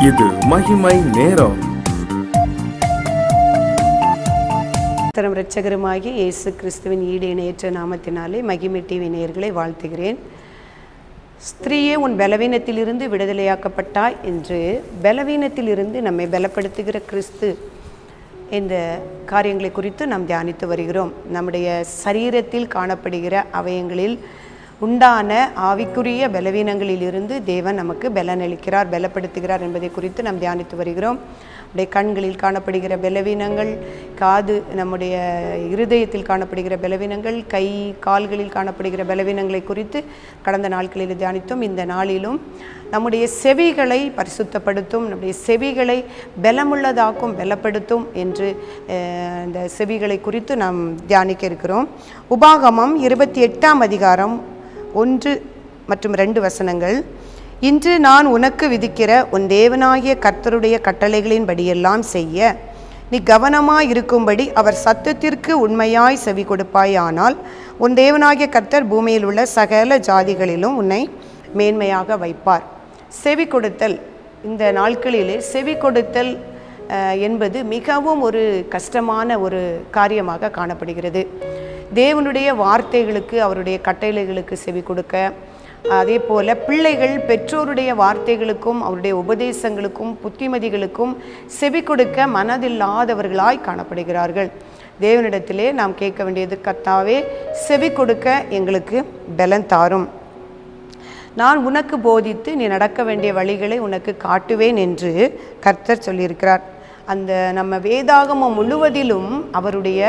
இது மகிமை நேரம். தரம் இரட்சகருமாகிய இயேசு கிறிஸ்துவின் ஈடு இணையற்ற நாமத்தினாலே மகிமை டிவி நேயர்களை வாழ்த்துகிறேன். ஸ்திரீயே, உன் பலவீனத்திலிருந்து விடுதலையாக்கப்பட்டாய் என்று பலவீனத்திலிருந்து நம்மை பலப்படுத்துகிற கிறிஸ்து இந்த காரியங்களை குறித்து நாம் தியானித்து வருகிறோம். நம்முடைய சரீரத்தில் காணப்படுகிற அவயங்களில் உண்டான ஆவிக்குரிய பலவீனங்களிலிருந்து தேவன் நமக்கு பலனளிக்கிறார், பலப்படுத்துகிறார் என்பதை குறித்து நாம் தியானித்து வருகிறோம். நம்முடைய கண்களில் காணப்படுகிற பலவீனங்கள், காது, நம்முடைய இருதயத்தில் காணப்படுகிற பலவீனங்கள், கை கால்களில் காணப்படுகிற பலவீனங்களை குறித்து கடந்த நாட்களில் தியானித்தோம். இந்த நாளிலும் நம்முடைய செவிகளை பரிசுத்தப்படுத்தும், நம்முடைய செவிகளை பலமுள்ளதாக்கும், பலப்படுத்தும் என்று இந்த செவிகளை குறித்து நாம் தியானிக்க இருக்கிறோம். உபாகமம் 28ஆம் அதிகாரம் 1 மற்றும் 2 வசனங்கள். இன்று நான் உனக்கு விதிக்கிற உன் தேவனாகிய கர்த்தருடைய கட்டளைகளின் படியெல்லாம் செய்ய நீ கவனமாயிருக்கும்படி அவர் சத்தத்திற்கு உண்மையாய் செவி கொடுப்பாயானால் உன் தேவனாகிய கர்த்தர் பூமியில் உள்ள சகல ஜாதிகளிலும் உன்னை மேன்மையாக வைப்பார். செவி கொடுத்தல், இந்த நாட்களிலே செவி கொடுத்தல் என்பது மிகவும் ஒரு கஷ்டமான ஒரு காரியமாக காணப்படுகிறது. தேவனுடைய வார்த்தைகளுக்கு, அவருடைய கட்டளைகளுக்கு செவி கொடுக்க, அதே போல் பிள்ளைகள் பெற்றோருடைய வார்த்தைகளுக்கும் அவருடைய உபதேசங்களுக்கும் புத்திமதிகளுக்கும் செவி கொடுக்க மனதில்லாதவர்களாய் காணப்படுகிறார்கள். தேவனிடத்திலே நாம் கேட்க வேண்டியது, கர்த்தாவே செவி கொடுக்க எங்களுக்கு பலன் தாரும், நான் உனக்கு போதித்து நீ நடக்க வேண்டிய வழிகளை உனக்கு காட்டுவேன் என்று கர்த்தர் சொல்லியிருக்கிறார். அந்த நம்ம வேதாகமம் முழுவதிலும் அவருடைய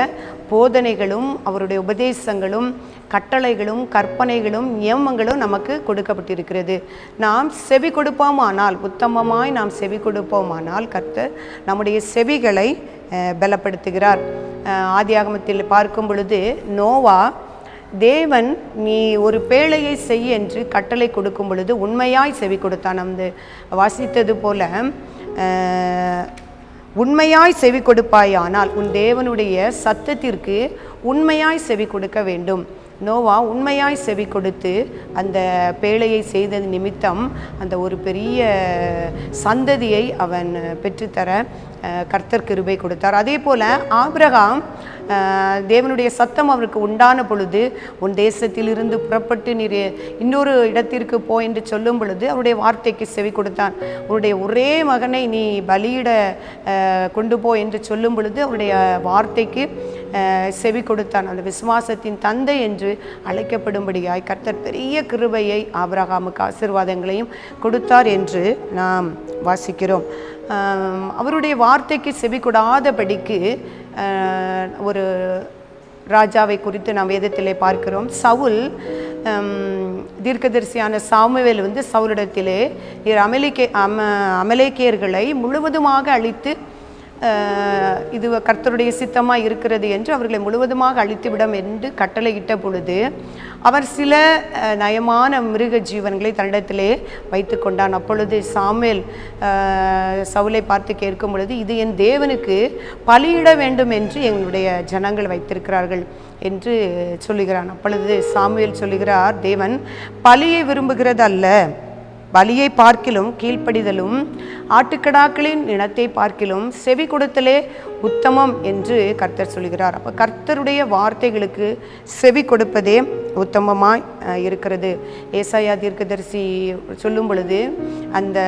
போதனைகளும் அவருடைய உபதேசங்களும் கட்டளைகளும் கற்பனைகளும் நியமங்களும் நமக்கு கொடுக்கப்பட்டிருக்கிறது. நாம் செவி கொடுப்போமானால், உத்தமமாய் நாம் செவி கொடுப்போமானால் கர்த்தர் நம்முடைய செவிகளை பலப்படுத்துகிறார். ஆதியாகமத்தில் பார்க்கும் பொழுது நோவா, தேவன் நீ ஒரு பேழையை செய் என்று கட்டளை கொடுக்கும் பொழுது உண்மையாய் செவி கொடுத்தான். அந்த வாசித்தது போல உண்மையாய் செவி கொடுப்பாயானால், உன் தேவனுடைய சத்தத்திற்கு உண்மையாய் செவி கொடுக்க வேண்டும். நோவா உண்மையாய் செவி கொடுத்து அந்த பேழையை செய்தது நிமித்தம் அந்த ஒரு பெரிய சந்ததியை அவன் பெற்றுத்தர கர்த்தர் கிருபை கொடுத்தார். அதே போல் ஆபிரகாம், தேவனுடைய சத்தம் அவருக்கு உண்டான பொழுது உன் தேசத்திலிருந்து புறப்பட்டு நீர் இன்னொரு இடத்திற்கு போ என்று சொல்லும் பொழுது அவருடைய வார்த்தைக்கு செவி கொடுத்தான். அவருடைய ஒரே மகனை நீ பலியிட கொண்டு போ என்று சொல்லும் பொழுது அவருடைய வார்த்தைக்கு செவி கொடுத்தான். அந்த விசுவாசத்தின் தந்தை என்று அழைக்கப்படும்படியாய் கர்த்தர் பெரிய கிருபையை ஆபிரகாமுக்கு ஆசீர்வாதங்களையும் கொடுத்தார் என்று நாம் வாசிக்கிறோம். அவருடைய வார்த்தைக்கு செவி கொடாதபடிக்கு ஒரு ராஜாவை குறித்து நாம் வேதத்திலே பார்க்கிறோம். சவுல், தீர்க்கதரிசியான சாமுவேல் சவுலிடத்திலே நீர் அமலேக்கியர்களை முழுவதுமாக அழித்து, இது கர்த்தருடைய சித்தமாக இருக்கிறது என்று அவர்களை முழுவதுமாக அழித்துவிடும் என்று கட்டளையிட்ட பொழுது அவர் சில நயமான மிருக ஜீவன்களை தன்னிடத்திலே வைத்து கொண்டான். அப்பொழுது சாமுவேல் சவுலை பார்த்து கேட்கும் பொழுது, இது என் தேவனுக்கு பலியிட வேண்டும் என்று எங்களுடைய ஜனங்கள் வைத்திருக்கிறார்கள் என்று சொல்லுகிறான். அப்பொழுது சாமுவேல் சொல்லுகிறார், தேவன் பலியை விரும்புகிறது அல்ல, பலியை பார்க்கிலும் கீழ்ப்படிதலும் ஆட்டுக்கடாக்களின் இனத்தை பார்க்கிலும் செவி கொடுத்தலே உத்தமம் என்று கர்த்தர் சொல்கிறார். அப்போ கர்த்தருடைய வார்த்தைகளுக்கு செவி கொடுப்பதே உத்தமமாய் இருக்கிறது. ஏசாயா தீர்க்கதரிசி சொல்லும் பொழுது, அந்த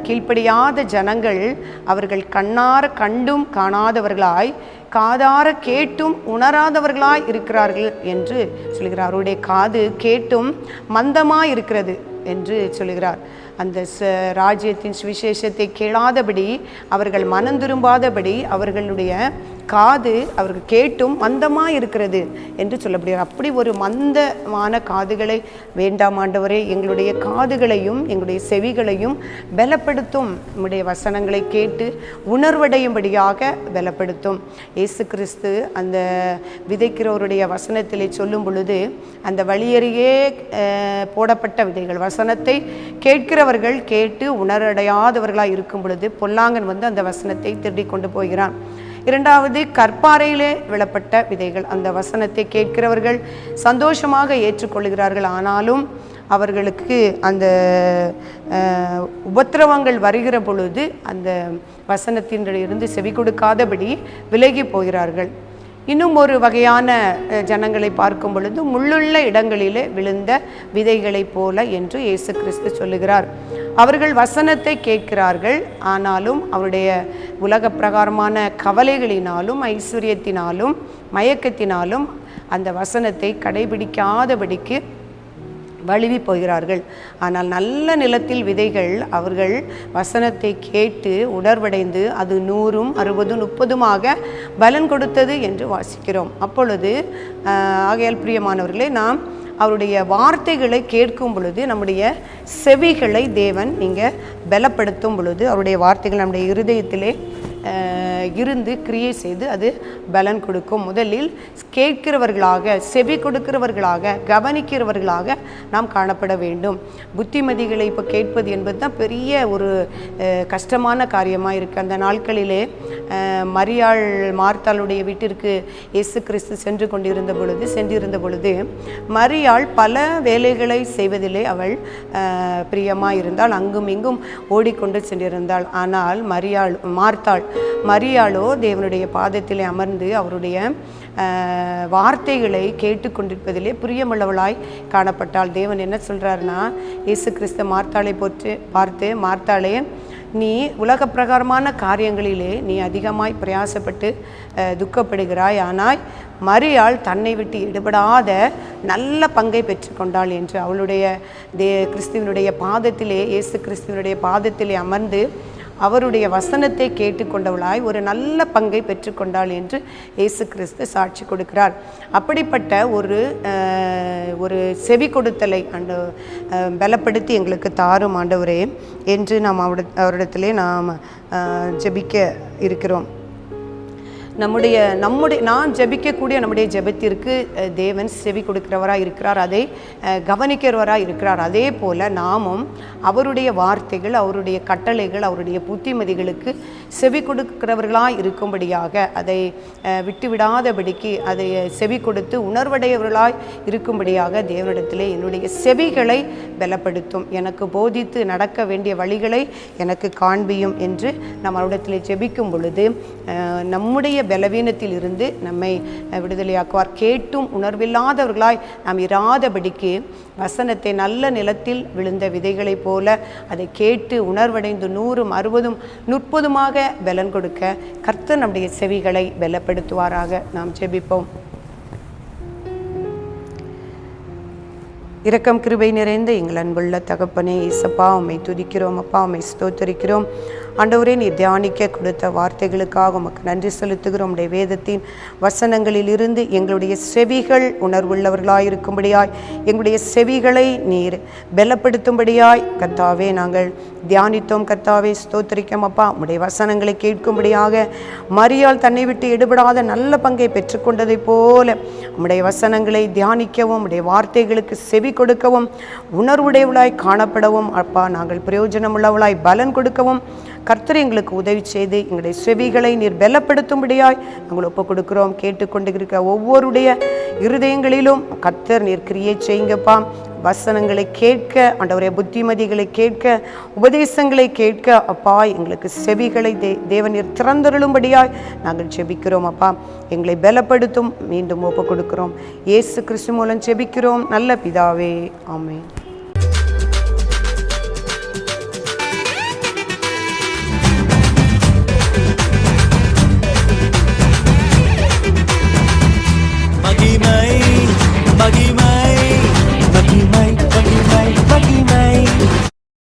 கீழ்ப்படியாத ஜனங்கள் அவர்கள் கண்ணார கண்டும் காணாதவர்களாய், காதார கேட்டும் உணராதவர்களாய் இருக்கிறார்கள் என்று சொல்கிறார். அவருடைய காது கேட்டும் மந்தமாய் இருக்கிறது என்று சொல்கிறார். அந்த ராஜ்யத்தின் சுவிசேஷத்தை கேளாதபடி, அவர்கள் மனம் திரும்பாதபடி அவர்களுடைய காது அவர்கள் கேட்டும் மந்தமாக இருக்கிறது என்று சொல்லப்படுகிறார். அப்படி ஒரு மந்தமான காதுகளை வேண்டாம் ஆண்டவரே, எங்களுடைய காதுகளையும் எங்களுடைய செவிகளையும் பலப்படுத்தும், நம்முடைய வசனங்களை கேட்டு உணர்வடையும்படியாக பலப்படுத்தும். இயேசு கிறிஸ்து அந்த விதைக்கிறவருடைய வசனத்திலே சொல்லும் பொழுது, அந்த வழியறியே போடப்பட்ட விதைகள், வசனத்தை கேட்கிறவர்கள் கேட்டு உணரடையாதவர்களாக இருக்கும் பொழுது பொல்லாங்கன் அந்த வசனத்தை திருடி கொண்டு போகிறான். இரண்டாவது, கற்பாறையிலே விழப்பட்ட விதைகள். அந்த வசனத்தை கேட்கிறவர்கள் சந்தோஷமாக ஏற்றுக்கொள்கிறார்கள், ஆனாலும் அவர்களுக்கு அந்த உபத்திரவங்கள் வருகிற பொழுது அந்த வசனத்தினிலிருந்து செவி கொடுக்காதபடி விலகி போகிறார்கள். இன்னும் ஒரு வகையான ஜனங்களை பார்க்கும் பொழுது முள்ளுள்ள இடங்களிலே விழுந்த விதைகளைப் போல என்று இயேசு கிறிஸ்து சொல்லுகிறார். அவர்கள் வசனத்தை கேட்கிறார்கள், ஆனாலும் அவருடைய உலக பிரகாரமான கவலைகளினாலும் ஐஸ்வர்யத்தினாலும் மயக்கத்தினாலும் அந்த வசனத்தை கடைபிடிக்காதபடிக்கு வழுவி போகிறார்கள். ஆனால் நல்ல நிலத்தில் விதைகள் அவர்கள் வசனத்தை கேட்டு உணர்வடைந்து அது 100, 60, 30 பலன் கொடுத்தது என்று வாசிக்கிறோம். அப்பொழுது ஆகையால் பிரியமானவர்களே, நாம் அவருடைய வார்த்தைகளை கேட்கும் பொழுது நம்முடைய செவிகளை தேவன் பலப்படுத்தும் பொழுது அவருடைய வார்த்தைகள் நம்முடைய இருதயத்திலே இருந்து கிரியை செய்து அது பலன் கொடுக்கும். முதலில் கேட்கிறவர்களாக, செவி கொடுக்கிறவர்களாக, கவனிக்கிறவர்களாக நாம் காணப்பட வேண்டும். புத்திமதிகளை இப்போ கேட்பது என்பது தான் பெரிய ஒரு கஷ்டமான காரியமாக இருக்குது. அந்த நாட்களிலே மரியாள் மார்த்தாளுடைய வீட்டிற்கு இயேசு கிறிஸ்து சென்றிருந்த பொழுது மரியாள் பல வேலைகளை செய்வதிலே அவள் பிரியமாக இருந்தாள், அங்கும் இங்கும் ஓடிக்கொண்டு சென்றிருந்தாள். ஆனால் மரியாளோ தேவனுடைய பாதத்திலே அமர்ந்து அவருடைய வார்த்தைகளை கேட்டுக்கொண்டிருப்பதிலே பிரியமுள்ளவளாய் காணப்பட்டாள். தேவன் என்ன சொல்கிறாருன்னா, இயேசு கிறிஸ்து மார்த்தாளை பார்த்து, மார்த்தாளே, நீ உலக பிரகாரமான காரியங்களிலே நீ அதிகமாய் பிரயாசப்பட்டு துக்கப்படுகிறாய், ஆனால் மரியாள் தன்னை விட்டு எடுபடாத நல்ல பங்கை பெற்றுக்கொண்டாள் என்று அவளுடைய கிறிஸ்துவனுடைய பாதத்திலே, இயேசு கிறிஸ்துவனுடைய பாதத்திலே அமர்ந்து அவருடைய வசனத்தை கேட்டுக்கொண்டவளாய் ஒரு நல்ல பங்கை பெற்றுக்கொண்டாள் என்று இயேசு கிறிஸ்து சாட்சி கொடுக்கிறார். அப்படிப்பட்ட ஒரு செவி கொடுத்தலை பலப்படுத்தி எங்களுக்கு தாரும் ஆண்டவரே என்று நாம் அவரிடத்திலே நாம் ஜெபிக்க இருக்கிறோம். நான் ஜெபிக்கக்கூடிய நம்முடைய ஜெபத்திற்கு தேவன் செவி கொடுக்கிறவராக இருக்கிறார், அதை கவனிக்கிறவராக இருக்கிறார். அதே போல் நாமும் அவருடைய வார்த்தைகள், அவருடைய கட்டளைகள், அவருடைய புத்திமதிகளுக்கு செவி கொடுக்கிறவர்களாக இருக்கும்படியாக, அதை விட்டுவிடாதபடிக்கு அதை செவி கொடுத்து உணர்வடையவர்களாய் இருக்கும்படியாக தேவனிடத்திலே என்னுடைய செவிகளை பலப்படுத்தும், எனக்கு போதித்து நடக்க வேண்டிய வழிகளை எனக்கு காண்பியும் என்று நாம் அவரிடத்திலே ஜெபிக்கும் பொழுது நம்முடைய பலவீனத்தில் இருந்து நம்மை விடுதலையாக்குவார். கேட்டும் உணர்வில்லாதவர்களாய் நாம் இராதபடிக்கு வசனத்தை நல்ல நிலத்தில் விழுந்த விதைகளைப் போல அதை கேட்டு உணர்வடைந்து 100, 60, 30 பலன் கொடுக்க கர்த்தர் நம்முடைய செவிகளை பலப்படுத்துவாராக. நாம் ஜெபிப்போம். இரக்கம் கிருபை நிறைந்த எங்கள் அன்புள்ள தகப்பனே இயேசப்பா, உம்மை துதிக்கிறோம் அப்பா, உம்மை ஸ்தோத்தரிக்கிறோம். ஆண்டவரே, நீர் தியானிக்க கொடுத்த வார்த்தைகளுக்காக உமக்கு நன்றி செலுத்துகிறோம். உடைய வேதத்தின் வசனங்களில் இருந்து எங்களுடைய செவிகள் உணர்வுள்ளவர்களாயிருக்கும்படியாய், எங்களுடைய செவிகளை நீர் பலப்படுத்தும்படியாய் கர்த்தாவே நாங்கள் தியானித்தோம். கர்த்தாவே ஸ்தோத்திரிக்கும் அப்பா, உடைய வசனங்களை கேட்கும்படியாக மரியாள் தன்னை விட்டு எடுபடாத நல்ல பங்கை பெற்றுக்கொண்டதை போல உடைய வசனங்களை தியானிக்கவும், உடைய வார்த்தைகளுக்கு செவி கொடுக்கவும், உணர்வுடையவளாய் காணப்படவும் அப்பா நாங்கள் பிரயோஜனம் உள்ளவளாய் பலன் கொடுக்கவும் கர்த்தர் எங்களுக்கு உதவி செய்து எங்களுடைய செவிகளை நீர் பலப்படுத்தும்படியாய் நாங்கள் ஒப்புக் கொடுக்கிறோம். கேட்டுக்கொண்டிருக்கிற ஒவ்வொருடைய இருதயங்களிலும் கர்த்தர் நீர் கிரியை செய்யுங்கப்பா. வசனங்களை கேட்க, ஆண்டவரே புத்திமதிகளை கேட்க, உபதேசங்களை கேட்க அப்பா எங்களுக்கு செவிகளை தேவன் நீர் திறந்தருளும்படியாய் நாங்கள் ஜெபிக்கிறோம் அப்பா. எங்களை பலப்படுத்தும். மீண்டும் ஒப்புக் கொடுக்கிறோம். இயேசு கிறிஸ்து மூலம் ஜெபிக்கிறோம் நல்ல பிதாவே, ஆமென். மகிமை